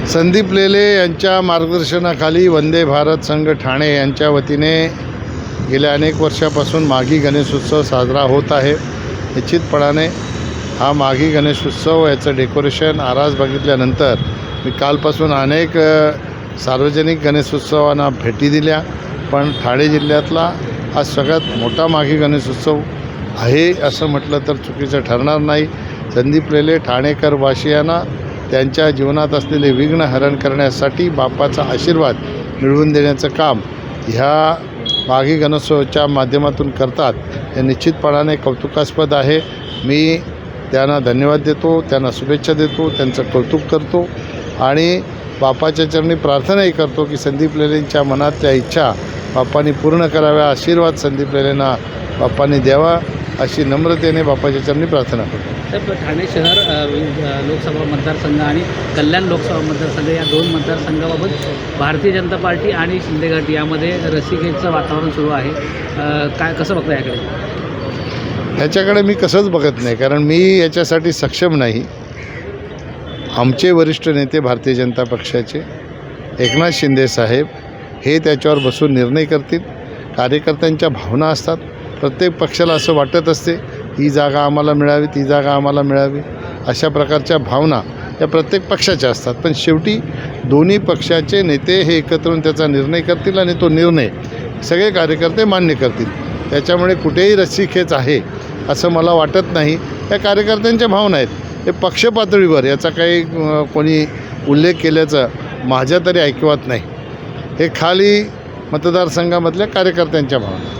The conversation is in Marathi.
संदीप लेले यांच्या मार्गदर्शनाखाली वंदे भारत संघ ठाणे यांच्या वतीने गेल्या अनेक वर्षापासून माघी गणेशोत्सव साजरा होत आहे। निश्चितपणाने हा माघी गणेशोत्सव याचं डेकोरेशन आरास बघितल्यानंतर मी कालपासून अनेक सार्वजनिक गणेशोत्सवांना भेटी दिल्या, पण ठाणे जिल्ह्यातला हा सगळ्यात मोठा माघी गणेशोत्सव आहे असं म्हटलं तर चुकीचं ठरणार नाही। संदीप लेले ठाणेकर वासियांना त्यांच्या जीवनात असलेले विघ्न हरण करण्यासाठी बापाचा आशीर्वाद मिळवून देण्याचं काम ह्या माघी गणेशोत्सवाच्या माध्यमातून करतात, हे निश्चितपणाने कौतुकास्पद आहे। मी त्यांना धन्यवाद देतो, त्यांना शुभेच्छा देतो, त्यांचं कौतुक करतो आणि बापाच्या चरणी प्रार्थनाही करतो की संदीप लेलेंच्या मनातल्या इच्छा बापांनी पूर्ण कराव्या, आशीर्वाद संदीप लेलेंना बापांनी द्यावा, अशी नम्रतेने बापाच्या चरणी प्रार्थना करतो। तर ठाणे शहर लोकसभा मतदारसंघ आणि कल्याण लोकसभा मतदारसंघ या दोन मतदारसंघाबाबत भारतीय जनता पार्टी आणि शिंदे गट यामध्ये रसिकेचं वातावरण सुरू आहे। काय कसं बघता याकडे? ह्याच्याकडे मी कसंच बघत नाही, कारण मी याच्यासाठी सक्षम नाही। आमचे वरिष्ठ नेते भारतीय जनता पक्षाचे एकनाथ शिंदे साहेब हे त्याच्यावर बसून निर्णय करतील। कार्यकर्त्यांच्या भावना असतात, प्रत्येक पक्षाला असं वाटत असते ही जागा आम्हाला मिळावी, ती जागा आम्हाला मिळावी, अशा प्रकारच्या भावना या प्रत्येक पक्षाच्या असतात। पण शेवटी दोन्ही पक्षाचे नेते हे एकत्र येऊन त्याचा निर्णय करतील आणि तो निर्णय सगळे कार्यकर्ते मान्य करतील। त्याच्यामुळे कुठेही रस्सीखेच आहे असं मला वाटत नाही। या कार्यकर्त्यांच्या भावना आहेत, हे पक्ष पातळीवर याचा काही कोणी उल्लेख केल्याचं माझ्या तरी ऐकिवात नाही। हे खाली मतदारसंघामधल्या कार्यकर्त्यांच्या भावना।